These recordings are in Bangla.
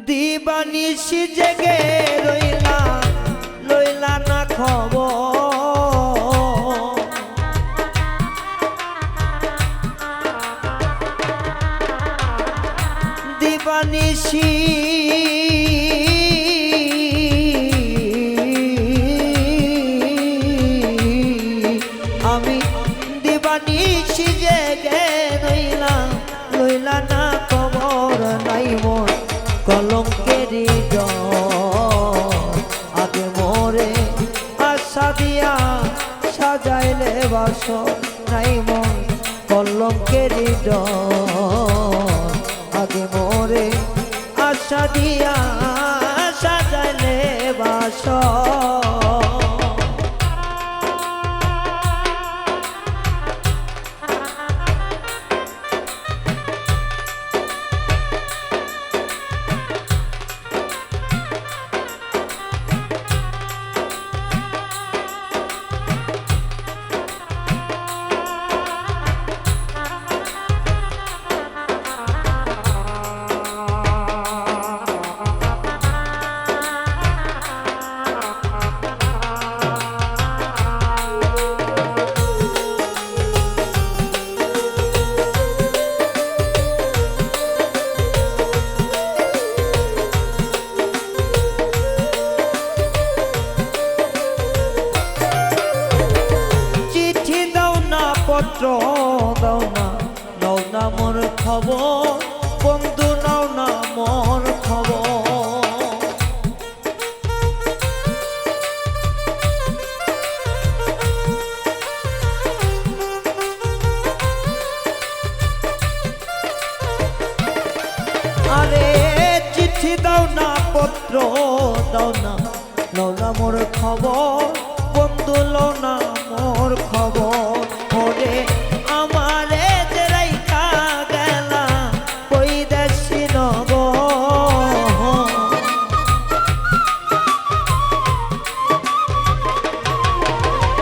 দিবানিশি জেগে রইলা লইলা না খবর দিবানিশি আমি দিবানিশি জেগে রইলা লইলা না খবর নাই মন কলঙ্কেরি আগে মোরে আশা দিয়া সাজাইলে বাসর নাই মন কলঙ্কেরি আগে মোরে আশা দিয়া সাজাইলে বাসর পত্র দাও না মোর খবর বন্ধু নাও না মোর খবর আরে চিঠি দাও না পত্র দাও না মোর খবর বন্ধু লও না মোর খবর ওরে আমারে যে রাইখা গেলা বৈদেশী নগর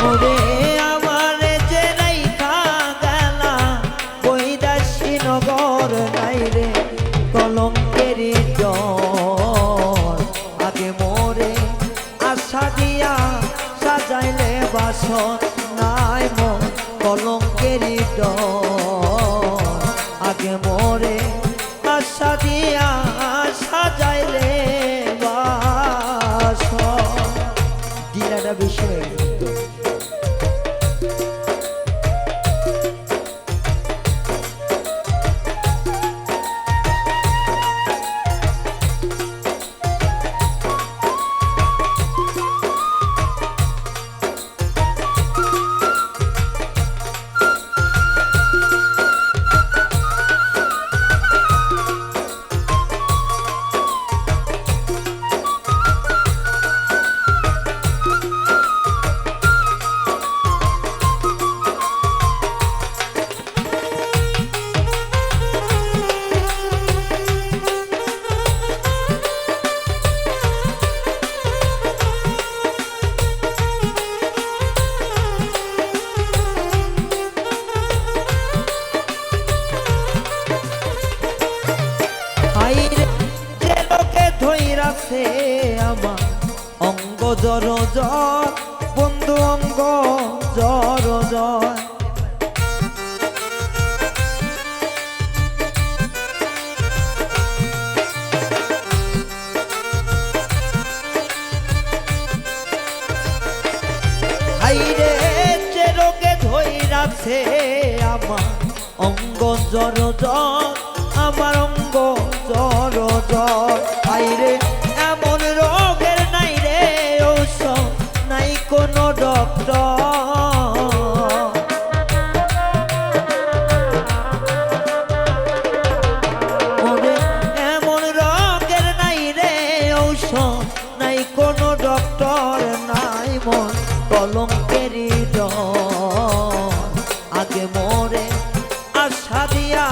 ওরে আমারে যে রাইখা গেলা বৈদেশী নগর নাই রে কলঙ্কেরি জ্বর আগে মোরে আশা দিয়া সাজাইলে বাসর নাই মন কলঙ্কেরি আগে মোরে আশা দিয়া সাজাইলে বাসর দিলাটা বেশি হয়ে গেল আমার অঙ্গ জর জর বন্ধু অঙ্গ জর জর হাইরে যে রোগে ধইরাছে আমার অঙ্গ জর জর আমার অঙ্গ জর জর হাইরে এমন রোগের নাই রে ঔষধ নাই কোনো ডক্টর এমন রোগের নাই রে ঔষধ নাই কোনো ডক্টর নাই মন কলঙ্কেরি আগে মোরে আশা দিয়া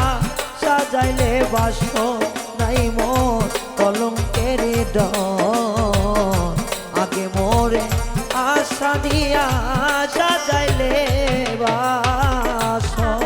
সাজাইলে বাসর নাই মন কলঙ্কেরি আগে মোরে আশা দিয়া সাজাইলে বাসর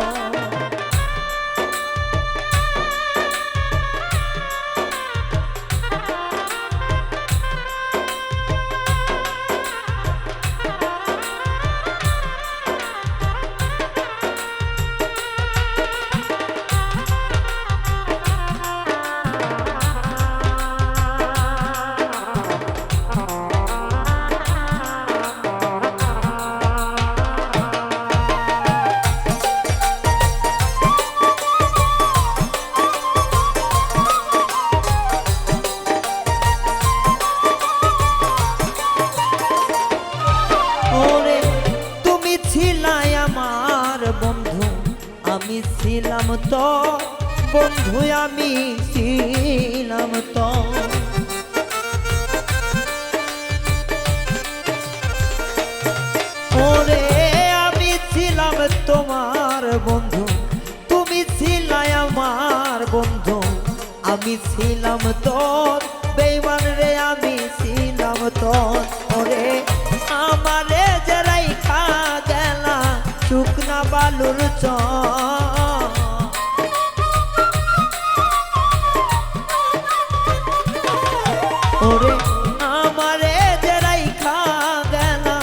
ছিলাম তো বন্ধু আমি ছিলাম তো ওরে আমি ছিলাম তোমার বন্ধু তুমি ছিলে আমার বন্ধু আমি ছিলাম তোর বেঈমান রে আমি ছিলাম তোর ওরে আমারে যারাই খা গেলা শুকনা বালুর চর ওরে আমারে যারাই খা গেলা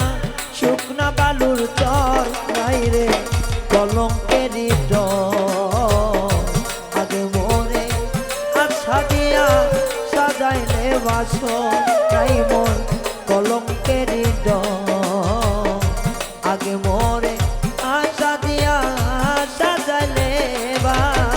শুকনা বালুর চর নাই রে কলঙ্কেরই ডর আগে মোরে আশা দিয়া সাজাইলে বাসর নাই মোর কলঙ্কেরই ডর আগে মোরে আশা দিয়া সাজাইলে বাসর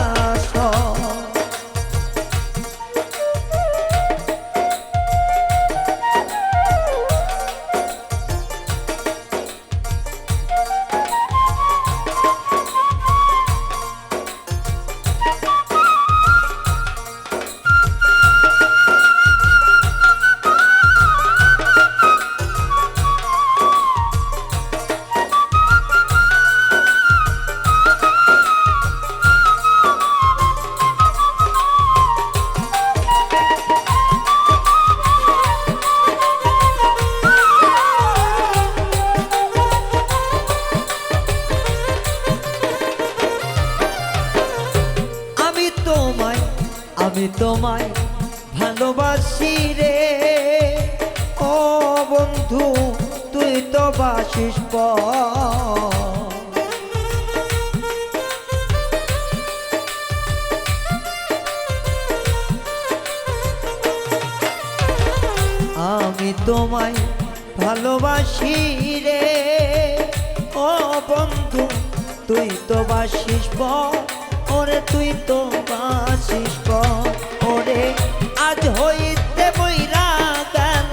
আমি তোমায় ভালোবাসি রে ও বন্ধু তুই তো বাসিস আমি তোমায় ভালোবাসি রে ও বন্ধু তুই তো বাসিস ওরে তুই তো বাসিস ওরে আজ হইতে বইরা কেন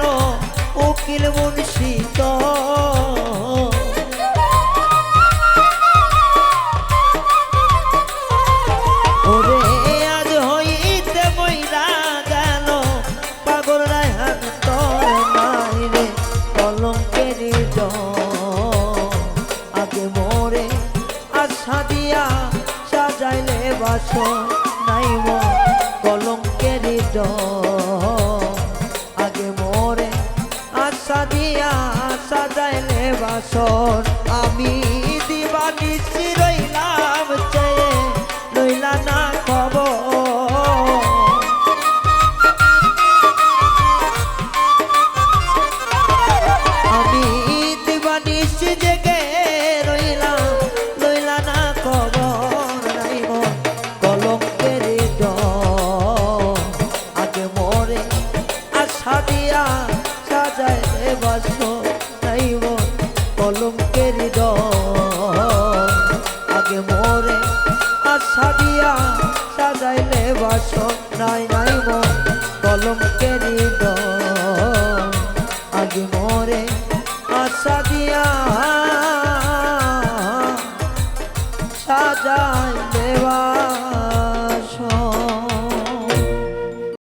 উকিল মুন্সি তো ওরে আজ হইতে বইরা গেল পাগল রায়হান তোর নাই রে কলঙ্কেরই ডর আগে মোরে আশা দিয়া সাজাইলে বাসর নাই মোর কলঙ্কেরই ডর আগে মোরে আশা দিয়া সাজাইলে বাসর আমি দিবানিশি রইলাম চেয়ে লইলা না খবর আমি দিবানিশি জেগে রইলাম লইলা না খবর নাই মোর কলঙ্কেরই ডর আগে মোরে আশা দিয়া সাজাইলে বাসর নাই মোর কলঙ্কেরই ডর আগে মোরে আশা দিয়া সাজাইলে বাসর নাই নাই মোর কলঙ্কেরই ডর আগে মোরে আশা দিয়া সাজাইলে